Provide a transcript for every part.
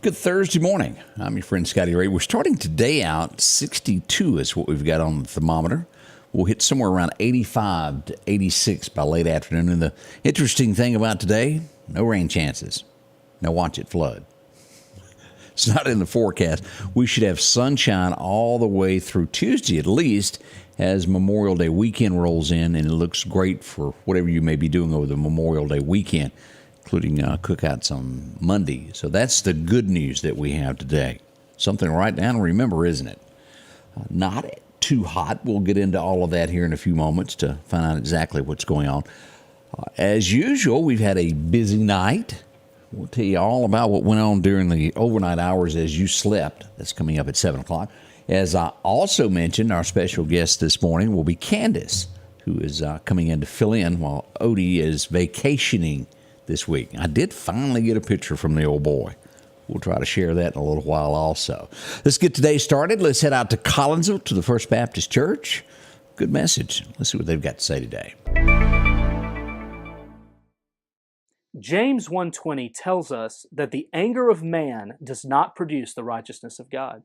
Good Thursday morning. I'm your friend Scotty Ray. We're starting today out 62 is what we've got on the thermometer. We'll hit somewhere around 85 to 86 by late afternoon. And the interesting thing about today, no rain chances. Now watch it flood. It's not in the forecast. We should have sunshine all the way through Tuesday at least as Memorial Day weekend rolls in, and it looks great for whatever you may be doing over the Memorial Day weekend, including cookouts on Monday. So that's the good news that we have today. Something to write down and remember, isn't it? Not too hot. We'll get into all of that here in a few moments to find out exactly what's going on. As usual, we've had a busy night. We'll tell you all about what went on during the overnight hours as you slept. That's coming up at 7 o'clock. As I also mentioned, our special guest this morning will be Candace, who is coming in to fill in while Odie is vacationing this week. I did finally get a picture from the old boy. We'll try to share that in a little while also. Let's get today started. Let's head out to Collinsville to the First Baptist Church. Good message. Let's see what they've got to say today. James 1:20 tells us that the anger of man does not produce the righteousness of God.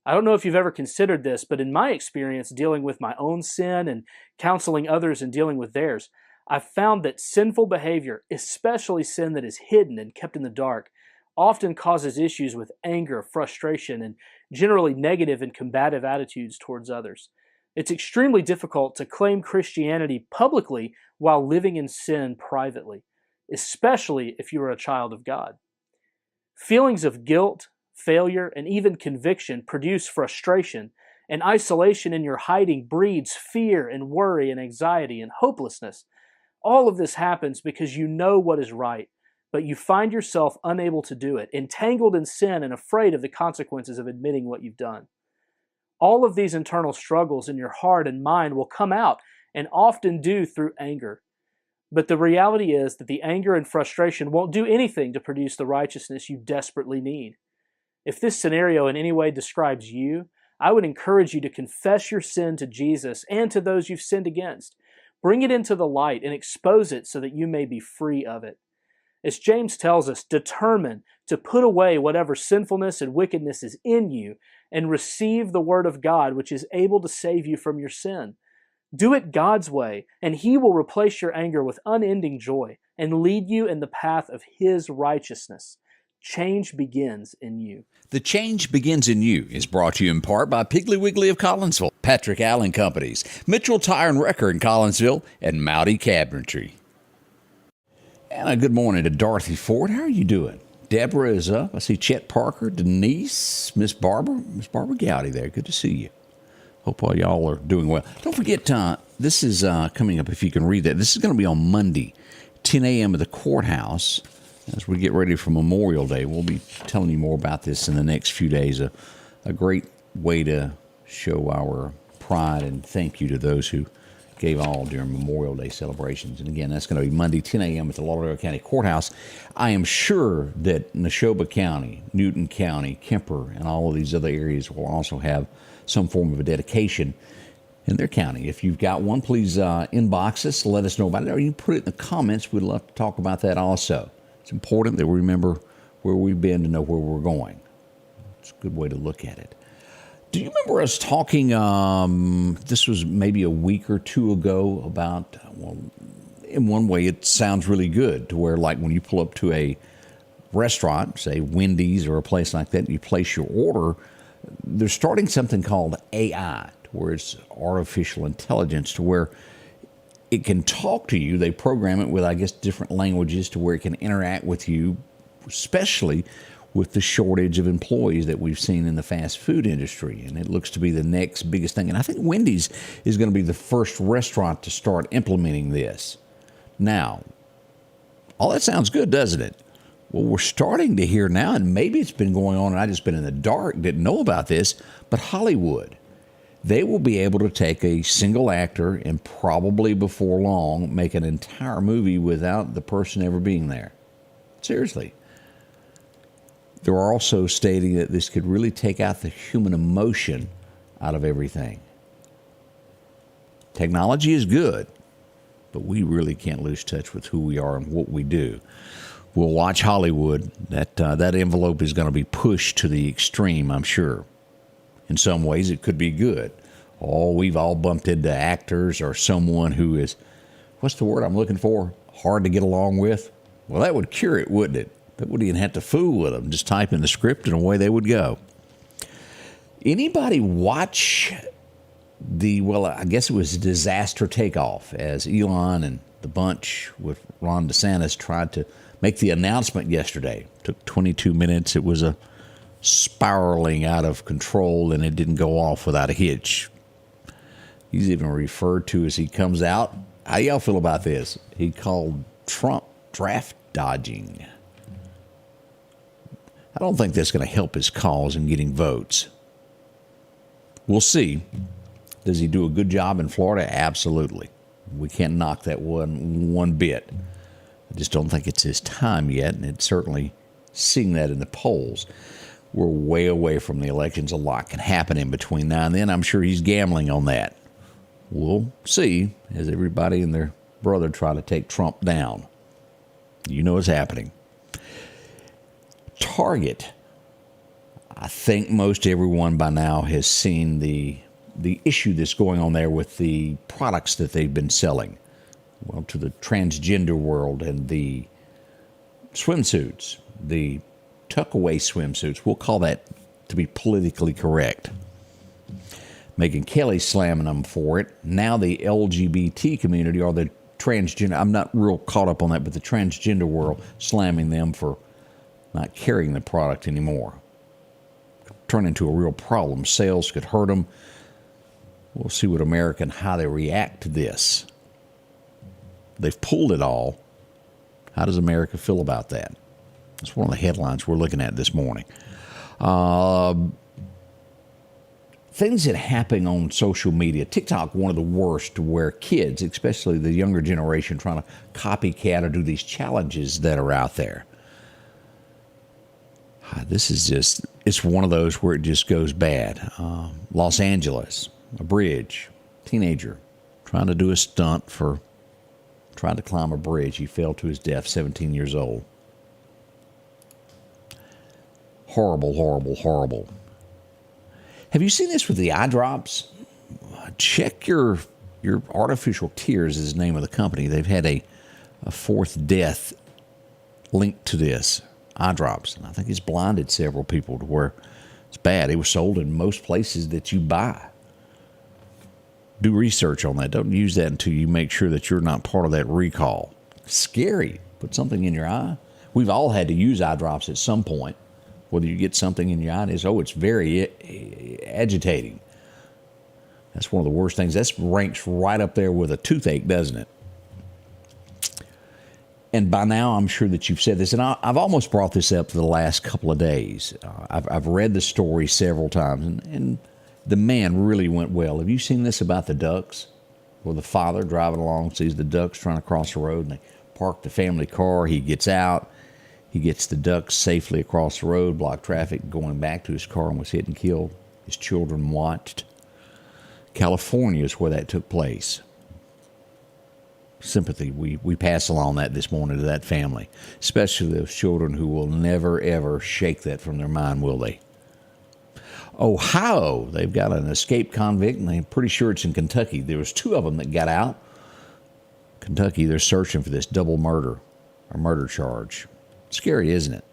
I don't know if you've ever considered this, but in my experience dealing with my own sin and counseling others and dealing with theirs, I've found that sinful behavior, especially sin that is hidden and kept in the dark, often causes issues with anger, frustration, and generally negative and combative attitudes towards others. It's extremely difficult to claim Christianity publicly while living in sin privately, especially if you are a child of God. Feelings of guilt, failure, and even conviction produce frustration, and isolation in your hiding breeds fear and worry and anxiety and hopelessness. All of this happens because you know what is right, but you find yourself unable to do it, entangled in sin and afraid of the consequences of admitting what you've done. All of these internal struggles in your heart and mind will come out, and often do through anger. But the reality is that the anger and frustration won't do anything to produce the righteousness you desperately need. If this scenario in any way describes you, I would encourage you to confess your sin to Jesus and to those you've sinned against. Bring it into the light and expose it so that you may be free of it. As James tells us, determine to put away whatever sinfulness and wickedness is in you and receive the word of God, which is able to save you from your sin. Do it God's way, and He will replace your anger with unending joy and lead you in the path of His righteousness. Change begins in you. The Change Begins in You is brought to you in part by Piggly Wiggly of Collinsville, Patrick Allen Companies, Mitchell Tire and Wrecker in Collinsville, and Mowdy Cabinetry. And a good morning to Dorothy Ford. How are you doing? Deborah is up. I see Chet Parker, Denise, Miss Barbara Gowdy there. Good to see you. Hope all y'all are doing well. Don't forget, this is coming up, if you can read that. This is going to be on Monday, 10 a.m. at the courthouse. As we get ready for Memorial Day, we'll be telling you more about this in the next few days. A great way to show our pride and thank you to those who gave all during Memorial Day celebrations. And again, that's going to be Monday, 10 a.m. at the Lauderdale County Courthouse. I am sure that Neshoba County, Newton County, Kemper, and all of these other areas will also have some form of a dedication in their county. If you've got one, please inbox us, let us know about it, or you can put it in the comments. We'd love to talk about that also. It's important that we remember where we've been to know where we're going. It's a good way to look at it. Do you remember us talking, this was maybe a week or two ago, about, well, in one way it sounds really good, to where like when you pull up to a restaurant, say Wendy's or a place like that, and you place your order, they're starting something called AI, to where it's artificial intelligence, to where it can talk to you. They program it with, I guess, different languages to where it can interact with you, especially with the shortage of employees that we've seen in the fast food industry. And it looks to be the next biggest thing. And I think Wendy's is going to be the first restaurant to start implementing this. Now, all that sounds good, doesn't it? Well, we're starting to hear now, and maybe it's been going on and I've just been in the dark, didn't know about this, but Hollywood, they will be able to take a single actor and probably before long make an entire movie without the person ever being there. Seriously. They're also stating that this could really take out the human emotion out of everything. Technology is good, but we really can't lose touch with who we are and what we do. We'll watch Hollywood. That envelope is going to be pushed to the extreme, I'm sure. In some ways, it could be good. Oh, we've all bumped into actors or someone who is, what's the word I'm looking for? Hard to get along with? Well, that would cure it, wouldn't it? That wouldn't even have to fool with them. Just type in the script and away they would go. Anybody watch I guess it was Disaster Takeoff as Elon and the bunch with Ron DeSantis tried to make the announcement yesterday. It took 22 minutes. It was a spiraling out of control, and it didn't go off without a hitch. He's even referred to as he comes out. How y'all feel about this? He called Trump draft dodging. I don't think that's going to help his cause in getting votes. We'll see. Does he do a good job in Florida? Absolutely. We can't knock that one bit. I just don't think it's his time yet, and it's certainly seeing that in the polls. We're way away from the elections. A lot can happen in between now and then. I'm sure he's gambling on that. We'll see as everybody and their brother try to take Trump down. You know what's happening. Target. I think most everyone by now has seen the issue that's going on there with the products that they've been selling. Well, to the transgender world and the swimsuits, the tuck-away swimsuits. We'll call that to be politically correct. Megyn Kelly slamming them for it. Now the LGBT community or the transgender, I'm not real caught up on that, but the transgender world slamming them for not carrying the product anymore. Turn into a real problem. Sales could hurt them. We'll see what America and how they react to this. They've pulled it all. How does America feel about that? That's one of the headlines we're looking at this morning. Things that happen on social media. TikTok, one of the worst, where kids, especially the younger generation, trying to copycat or do these challenges that are out there. This is just, it's one of those where it just goes bad. Los Angeles, a bridge, teenager trying to do a stunt for trying to climb a bridge. He fell to his death, 17 years old. Horrible, horrible, horrible. Have you seen this with the eye drops? Check your artificial tears is the name of the company. They've had a fourth death linked to this. Eye drops. And I think it's blinded several people to where it's bad. It was sold in most places that you buy. Do research on that. Don't use that until you make sure that you're not part of that recall. Scary. Put something in your eye. We've all had to use eye drops at some point. Whether you get something in your eye, it's very agitating. That's one of the worst things. That ranks right up there with a toothache, doesn't it? And by now, I'm sure that you've said this, and I've almost brought this up for the last couple of days. I've read the story several times, and the man really went well. Have you seen this about the ducks? Where the father driving along sees the ducks trying to cross the road, and they park the family car. He gets out. He gets the ducks safely across the road, blocked traffic, going back to his car and was hit and killed. His children watched. California is where that took place. Sympathy. We pass along that this morning to that family, especially those children who will never, ever shake that from their mind, will they? Ohio, they've got an escaped convict, and I'm pretty sure it's in Kentucky. There was two of them that got out. Kentucky, they're searching for this double murder or murder charge. Scary, isn't it?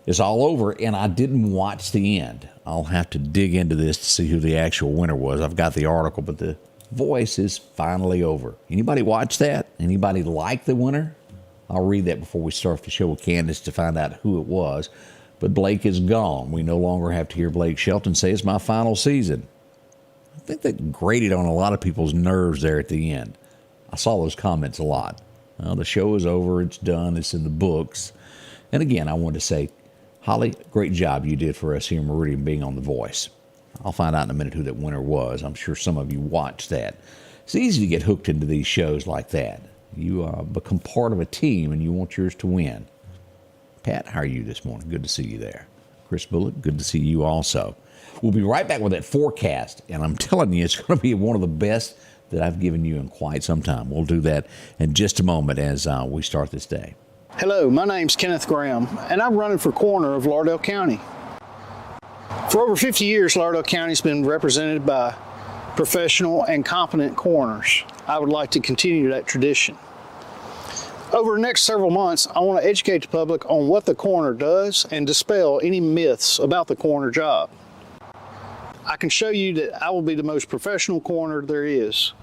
It's all over, and I didn't watch the end. I'll have to dig into this to see who the actual winner was. I've got the article, but the voice is finally over. Anybody watch that? Anybody like the winner? I'll read that before we start the show with Candace to find out who it was. But Blake is gone. We no longer have to hear Blake Shelton say it's my final season. I think that grated on a lot of people's nerves there at the end. I saw those comments a lot. The show is over. It's done. It's in the books. And again, I want to say, Holly, great job you did for us here in Meridian being on The Voice. I'll find out in a minute who that winner was. I'm sure some of you watched that. It's easy to get hooked into these shows like that. You become part of a team and you want yours to win. Pat, how are you this morning? Good to see you there. Chris Bullock, good to see you also. We'll be right back with that forecast. And I'm telling you, it's going to be one of the best that I've given you in quite some time. We'll do that in just a moment as we start this day. Hello, my name's Kenneth Graham, and I'm running for coroner of Lauderdale County. For over 50 years, Lauderdale County's been represented by professional and competent coroners. I would like to continue that tradition. Over the next several months, I want to educate the public on what the coroner does and dispel any myths about the coroner job. I can show you that I will be the most professional coroner there is.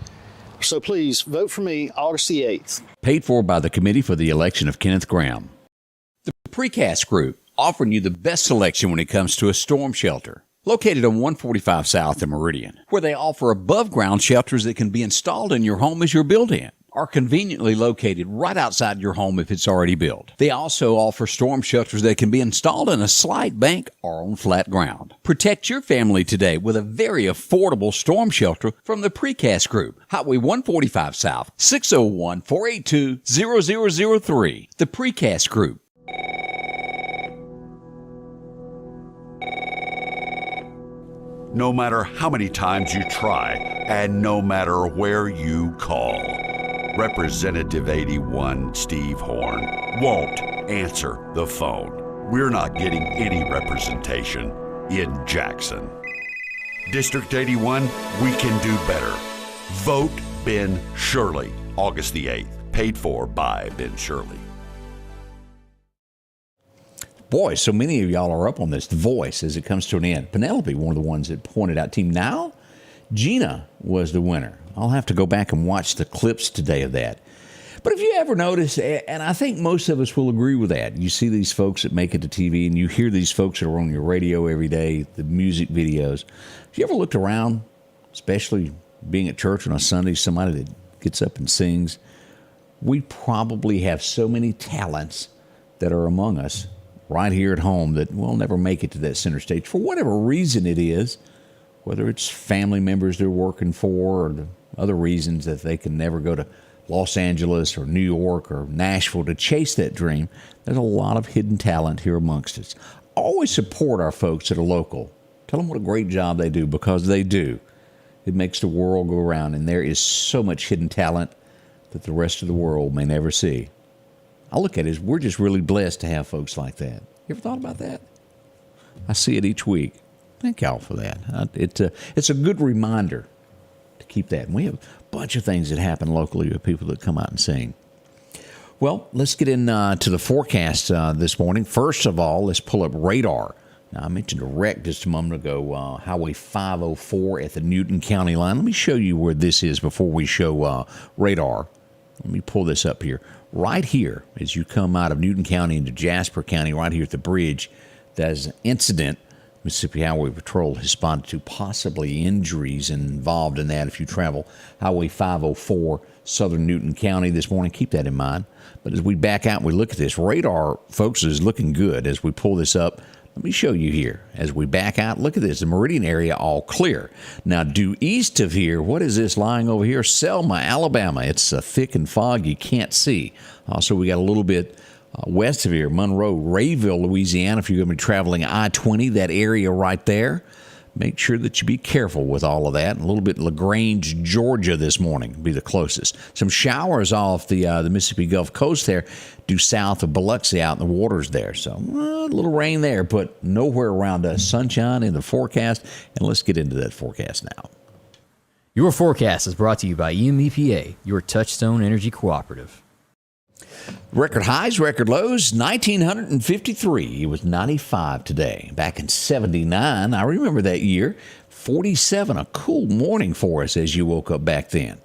So please vote for me August the 8th. Paid for by the Committee for the Election of Kenneth Graham. The Precast Group, offering you the best selection when it comes to a storm shelter. Located on 145 South in Meridian, where they offer above-ground shelters that can be installed in your home as you're built-in, are conveniently located right outside your home if it's already built. They also offer storm shelters that can be installed in a slight bank or on flat ground. Protect your family today with a very affordable storm shelter from the Precast Group. Highway 145 South, 601-482-0003. The Precast Group. No matter how many times you try, and no matter where you call, Representative 81 Steve Horn won't answer the phone. We're not getting any representation in Jackson. District 81, we can do better. Vote Ben Shirley, August the 8th. Paid for by Ben Shirley. Boy, so many of y'all are up on this. The Voice as it comes to an end. Penelope, one of the ones that pointed out Team Now. Gina was the winner. I'll have to go back and watch the clips today of that. But if you ever notice, and I think most of us will agree with that, you see these folks that make it to TV and you hear these folks that are on your radio every day, the music videos. Have you ever looked around, especially being at church on a Sunday, somebody that gets up and sings? We probably have so many talents that are among us right here at home that will never make it to that center stage for whatever reason it is, whether it's family members they're working for or the other reasons that they can never go to Los Angeles or New York or Nashville to chase that dream. There's a lot of hidden talent here amongst us. Always support our folks that are local. Tell them what a great job they do, because they do. It makes the world go around, and there is so much hidden talent that the rest of the world may never see. I look at it as we're just really blessed to have folks like that. You ever thought about that? I see it each week. Thank y'all for that. It's a good reminder to keep that. And we have a bunch of things that happen locally with people that come out and sing. Well, let's get into the forecast this morning. First of all, let's pull up radar. Now, I mentioned a wreck just a moment ago, Highway 504 at the Newton County line. Let me show you where this is before we show radar. Let me pull this up here. Right here, as you come out of Newton County into Jasper County, right here at the bridge, there's an incident Mississippi Highway Patrol has responded to, possibly injuries involved in that if you travel Highway 504, southern Newton County this morning. Keep that in mind. But as we back out and we look at this, radar, folks, is looking good as we pull this up. Let me show you here. As we back out, look at this. The Meridian area all clear. Now, due east of here, what is this lying over here? Selma, Alabama. It's thick and fog you can't see. Also, we got a little bit west of here, Monroe, Rayville, Louisiana. If you're going to be traveling I-20, that area right there, make sure that you be careful with all of that. A little bit LaGrange, Georgia this morning will be the closest. Some showers off the Mississippi Gulf Coast there, due south of Biloxi out in the waters there. So a little rain there, but nowhere around us. Sunshine in the forecast, and let's get into that forecast now. Your forecast is brought to you by EMEPA, your Touchstone Energy Cooperative. Record highs, record lows, 1,953. It was 95 today. Back in 79, I remember that year, 47, a cool morning for us as you woke up back then.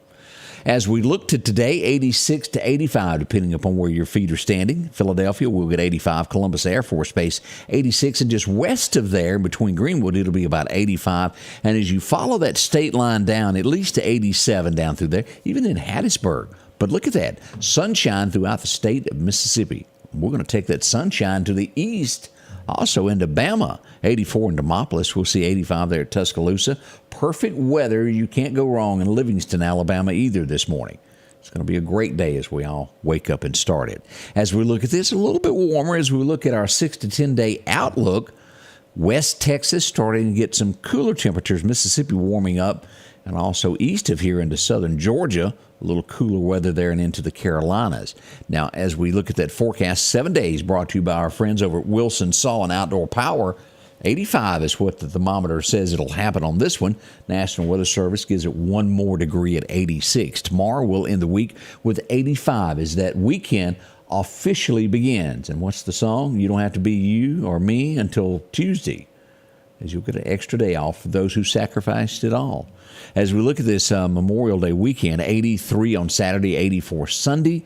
As we look to today, 86 to 85, depending upon where your feet are standing. Philadelphia, we'll get 85. Columbus Air Force Base, 86. And just west of there, between Greenwood, it'll be about 85. And as you follow that state line down, at least to 87 down through there, even in Hattiesburg. But look at that. Sunshine throughout the state of Mississippi. We're going to take that sunshine to the east, also into Bama. 84 in Demopolis. We'll see 85 there at Tuscaloosa. Perfect weather. You can't go wrong in Livingston, Alabama either this morning. It's going to be a great day as we all wake up and start it. As we look at this, a little bit warmer as we look at our 6 to 10 day outlook. West Texas starting to get some cooler temperatures. Mississippi warming up. and also east of here into southern Georgia, a little cooler weather there and into the Carolinas. Now, as we look at that forecast, 7 days brought to you by our friends over at Wilson Saw and Outdoor Power. 85 is what the thermometer says it'll happen on this one. National Weather Service gives it one more degree at 86. Tomorrow we'll end the week with 85 as that weekend officially begins. And what's the song? You don't have to be you or me until Tuesday, as you'll get an extra day off for those who sacrificed it all. As we look at this Memorial Day weekend, 83 on Saturday, 84 Sunday.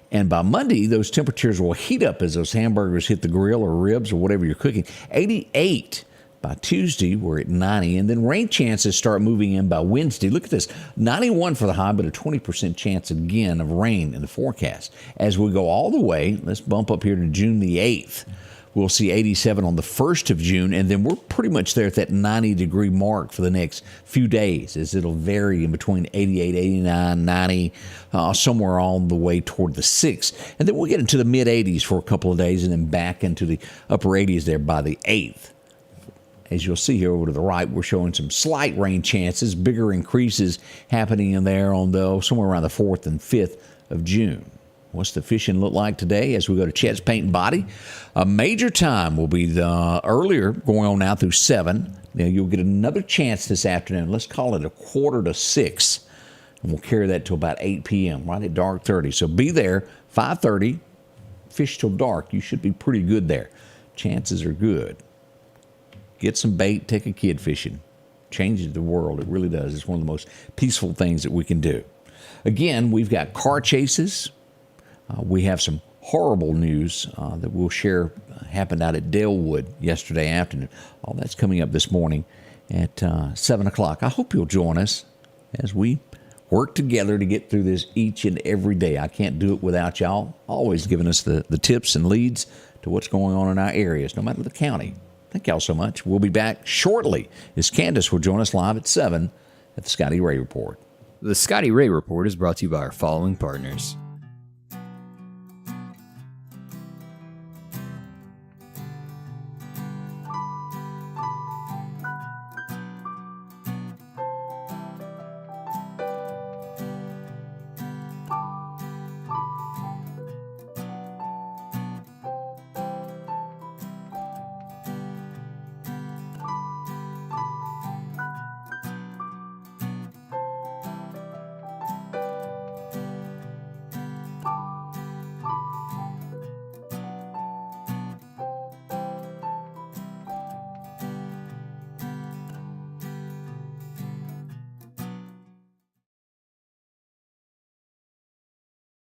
And by Monday, those temperatures will heat up as those hamburgers hit the grill or ribs or whatever you're cooking. 88 by Tuesday, we're at 90. And then rain chances start moving in by Wednesday. Look at this, 91 for the high, but a 20% chance again of rain in the forecast. As we go all the way, let's bump up here to June the 8th. We'll see 87 on the 1st of June, and then we're pretty much there at that 90-degree mark for the next few days, as it'll vary in between 88, 89, 90, somewhere on the way toward the 6th. And then we'll get into the mid-80s for a couple of days, and then back into the upper 80s there by the 8th. As you'll see here over to the right, we're showing some slight rain chances, bigger increases happening in there on somewhere around the 4th and 5th of June. What's the fishing look like today as we go to Chet's Paint and Body? A major time will be the earlier, going on now through 7. Now you'll get another chance this afternoon. Let's call it 5:45. And we'll carry that to about 8 p.m., right at dark 30. So be there, 5:30, fish till dark. You should be pretty good there. Chances are good. Get some bait, take a kid fishing. Changes the world. It really does. It's one of the most peaceful things that we can do. Again, we've got car chases. We have some horrible news that we'll share happened out at Dalewood yesterday afternoon. All that's coming up this morning at 7 o'clock. I hope you'll join us as we work together to get through this each and every day. I can't do it without y'all always giving us the tips and leads to what's going on in our areas, no matter the county. Thank y'all so much. We'll be back shortly as Candace will join us live at 7 at the Scotty Ray Report. The Scotty Ray Report is brought to you by our following partners: